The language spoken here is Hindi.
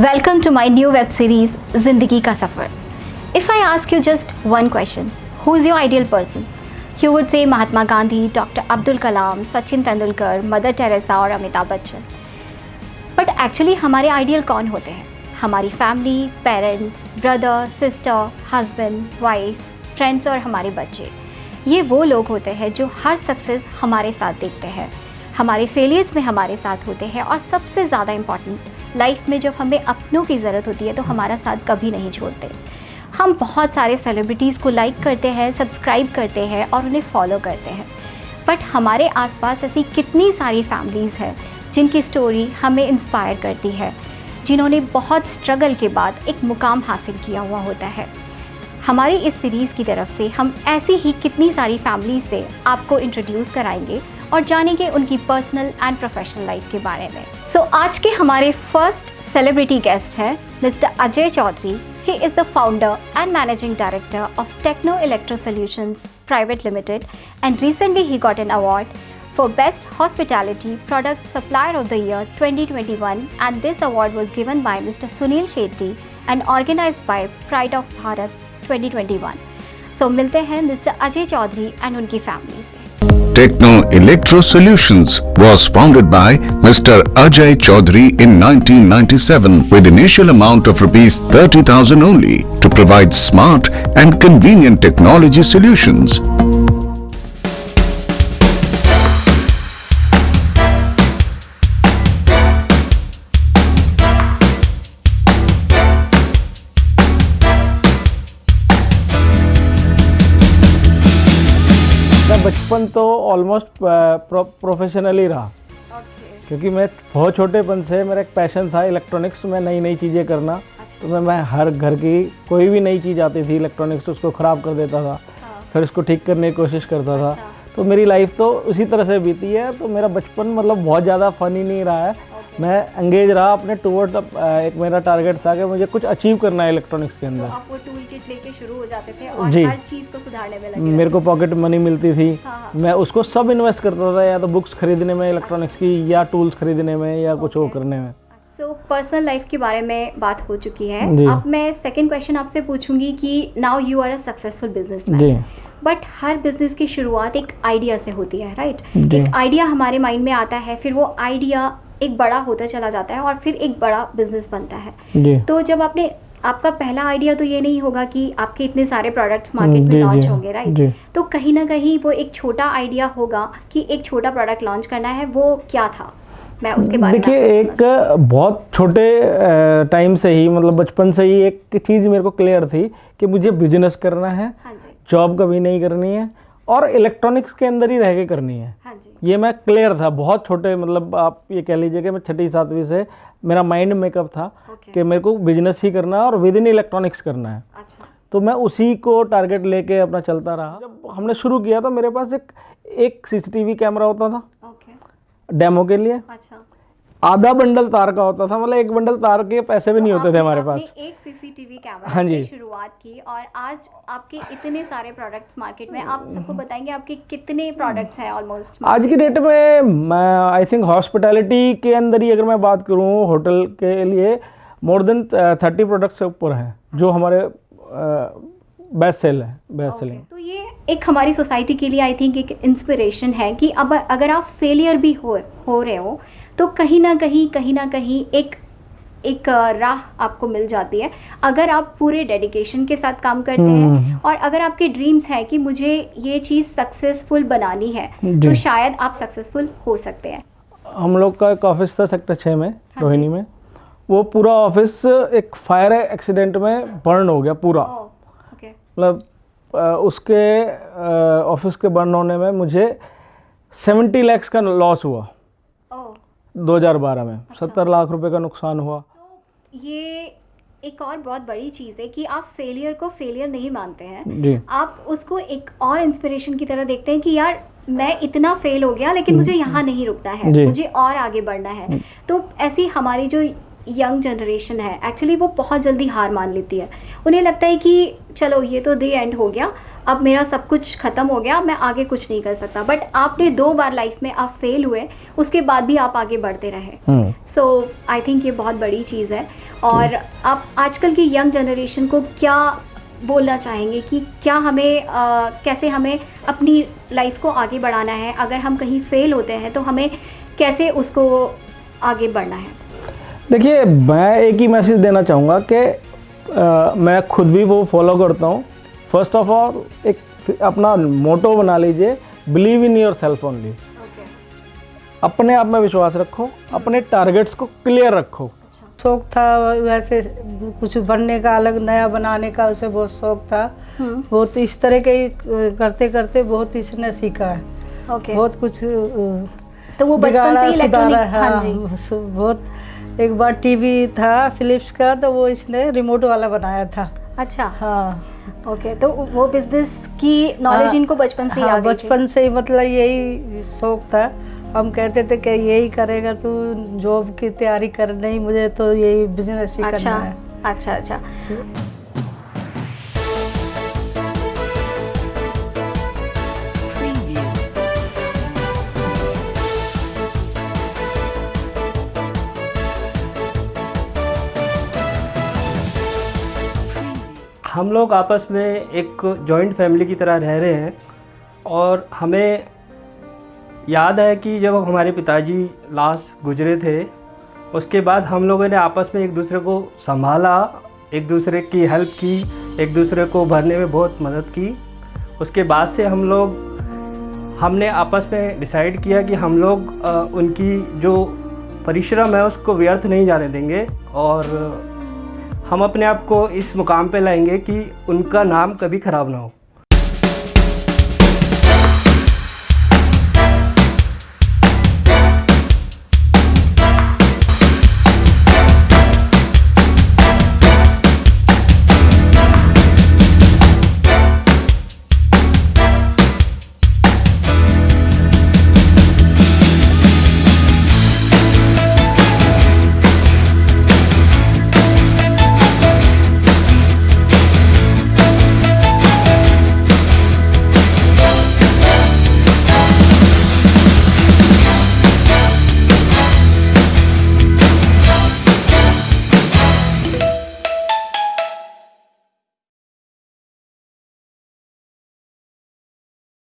Welcome to my new web series Zindagi Ka Safar. If I ask you just one question, who is your ideal person? You would say Mahatma Gandhi, Dr. Abdul Kalam, Sachin Tendulkar, Mother Teresa और अमिताभ बच्चन. But actually हमारे आइडियल कौन होते हैं? हमारी family, parents, brother, sister, husband, wife, friends और हमारे बच्चे. ये वो लोग होते हैं जो हर सक्सेस हमारे साथ देखते हैं, हमारे फेलियर्स में हमारे साथ होते हैं और सबसे ज़्यादा इम्पॉर्टेंट, लाइफ में जब हमें अपनों की ज़रूरत होती है तो हमारा साथ कभी नहीं छोड़ते. हम बहुत सारे सेलिब्रिटीज़ को लाइक करते हैं, सब्सक्राइब करते हैं और उन्हें फॉलो करते हैं, बट हमारे आसपास ऐसी कितनी सारी फैमिलीज़ हैं जिनकी स्टोरी हमें इंस्पायर करती है, जिन्होंने बहुत स्ट्रगल के बाद एक मुकाम हासिल किया हुआ होता है. हमारी इस सीरीज़ की तरफ से हम ऐसी ही कितनी सारी फैमिली से आपको इंट्रोड्यूस कराएंगे और जानेंगे उनकी पर्सनल एंड प्रोफेशनल लाइफ के बारे में. सो आज के हमारे फर्स्ट सेलिब्रिटी गेस्ट हैं mister Ajay Chaudhary. He is the founder and managing director of techno electro solutions private limited and recently he got an award for Best Hospitality Product Supplier of the Year 2021, and this award was given by Mr. Sunil Shetty and organized by Pride of Bharat 2021. So मिलते हैं Mr. अजय चौधरी and उनकी फैमिली से. Techno Electro Solutions was founded by Mr. Ajay Chaudhary in 1997 with initial amount of rupees 30,000 only to provide smart and convenient technology solutions. बचपन तो ऑलमोस्ट प्रोफेशनली रहा. क्योंकि मैं बहुत छोटेपन से मेरा एक पैशन था इलेक्ट्रॉनिक्स में नई नई चीज़ें करना. तो मैं हर घर की कोई भी नई चीज़ आती थी इलेक्ट्रॉनिक्स उसको ख़राब कर देता था. फिर उसको ठीक करने की कोशिश करता था. तो मेरी लाइफ तो उसी तरह से बीती है. तो मेरा बचपन मतलब बहुत ज़्यादा फनी नहीं रहा है. मैं एंगेज रहा अपने टूवर्ड. एक मेरा टारगेट था कि मुझे कुछ अचीव करना है इलेक्ट्रॉनिक्स के अंदर. तो आप वो टूल किट लेके शुरू हो जाते थे और जी. हर चीज़ को सुधारने में लगे. मेरे को पॉकेट मनी मिलती थी. मैं उसको सब इन्वेस्ट करता था, या तो बुक्स खरीदने में इलेक्ट्रॉनिक्स की, या टूल्स खरीदने में, या कुछ वो करने में. सो पर्सनल लाइफ के बारे में बात हो चुकी है. अब मैं सेकंड क्वेश्चन आपसे पूछूंगी कि now you are a successful businessman, but हर बिजनेस की शुरुआत एक आइडिया से होती है, राइट? एक आइडिया हमारे माइंड में आता है, फिर वो आइडिया एक बड़ा होता चला जाता है और फिर एक बड़ा बिजनेस बनता है. तो जब आपका पहला आइडिया तो ये नहीं होगा कि आपके इतने सारे प्रोडक्ट्स मार्केट में लॉन्च होंगे, राइट? तो कहीं ना कहीं वो एक छोटा आइडिया होगा कि एक छोटा प्रोडक्ट लॉन्च करना है. वो क्या था? मैं उसके बारे में देखिए, एक बहुत छोटे टाइम से ही, मतलब बचपन से ही एक चीज़ मेरे को क्लियर थी कि मुझे बिजनेस करना है. जॉब कभी नहीं करनी है और इलेक्ट्रॉनिक्स के अंदर ही रह के करनी है. ये मैं क्लियर था बहुत छोटे, मतलब आप ये कह लीजिए कि मैं 6ठी 7वीं से मेरा माइंड मेकअप था कि मेरे को बिजनेस ही करना है और विद इन इलेक्ट्रॉनिक्स करना है. तो मैं उसी को टारगेट लेके अपना चलता रहा. जब हमने शुरू किया तो मेरे पास एक सीसीटीवी कैमरा होता था डेमो के लिए. आधा बंडल तार का होता था, मतलब एक बंडल तार के पैसे भी नहीं होते थे हमारे पास. एक सीसीटीवी कैमरा से शुरुआत की और आज आपके इतने सारे प्रोडक्ट्स मार्केट में. आप सबको बताएंगे आपके कितने प्रोडक्ट्स हैं ऑलमोस्ट आज की डेट में? आई थिंक हॉस्पिटैलिटी के अंदर ही अगर मैं बात करूं, होटल के लिए मोर देन 30 प्रोडक्ट्स से ऊपर हैं जो हमारे बेस्ट सेल है, बेस्ट सेलिंग. तो ये एक हमारी सोसाइटी के लिए आई थिंक एक इंस्पिरेशन है कि अब अगर आप फेलियर भी हो रहे हो तो कहीं ना कहीं एक राह आपको मिल जाती है अगर आप पूरे डेडिकेशन के साथ काम करते हैं. और अगर आपके ड्रीम्स हैं कि मुझे ये चीज़ सक्सेसफुल बनानी है तो शायद आप सक्सेसफुल हो सकते हैं. हम लोग का एक ऑफिस था सेक्टर 6 में, रोहिणी में. वो पूरा ऑफिस एक फायर एक्सीडेंट में बर्न हो गया पूरा. मतलब उसके ऑफिस के बर्न होने में मुझे 70 लाख का लॉस हुआ 2012 में. 70 लाख रुपए का नुकसान हुआ. ये एक और बहुत बड़ी चीज़ है कि आप फेलियर को फेलियर नहीं मानते हैं. आप उसको एक और इंस्पिरेशन की तरह देखते हैं कि यार मैं इतना फेल हो गया लेकिन मुझे यहाँ नहीं रुकना है, मुझे और आगे बढ़ना है. तो ऐसी हमारी जो यंग जनरेशन है एक्चुअली वो बहुत जल्दी हार मान लेती है. उन्हें लगता है कि चलो ये तो द एंड हो गया, अब मेरा सब कुछ ख़त्म हो गया, मैं आगे कुछ नहीं कर सकता। बट आपने 2 बार लाइफ में आप फेल हुए, उसके बाद भी आप आगे बढ़ते रहे। सो आई थिंक ये बहुत बड़ी चीज़ है। और आप आजकल की यंग जनरेशन को क्या बोलना चाहेंगे कि क्या हमें कैसे हमें अपनी लाइफ को आगे बढ़ाना है? अगर हम कहीं फेल होते हैं तो हमें कैसे उसको आगे बढ़ना है? देखिए, मैं एक ही मैसेज देना चाहूँगा कि मैं खुद भी वो फॉलो करता हूँ। फर्स्ट ऑफ ऑल एक अपना मोटो बना लीजिए, believe in your self only. अपने आप में विश्वास रखो, अपने टारगेट्स को क्लियर रखो। शौक था वैसे कुछ बनने का, अलग नया बनाने का, उसे बहुत शौक था। वो तो इस तरह के ही करते करते बहुत इसने सीखा है। बहुत कुछ तो वो बचपन से ही इलेक्ट्रॉनिक, हाँ जी, बहुत। एक बार टीवी था फिलिप्स का, तो वो इसने रिमोट वाला बनाया था। अच्छा, हाँ। ओके, तो वो बिजनेस की नॉलेज इनको बचपन से ही आ गई थी? बचपन से ही, मतलब यही शौक था। हम कहते थे कि यही करेगा तू, जॉब की तैयारी कर, नहीं मुझे तो यही बिजनेस ही करना है। अच्छा। हम लोग आपस में एक जॉइंट फैमिली की तरह रह रहे हैं और हमें याद है कि जब हमारे पिताजी लास्ट गुजरे थे, उसके बाद हम लोगों ने आपस में एक दूसरे को संभाला, एक दूसरे की हेल्प की, एक दूसरे को भरने में बहुत मदद की। उसके बाद से हमने आपस में डिसाइड किया कि हम लोग उनकी जो परिश्रम है उसको व्यर्थ नहीं जाने देंगे और हम अपने आप को इस मुकाम पे लाएंगे कि उनका नाम कभी ख़राब ना हो।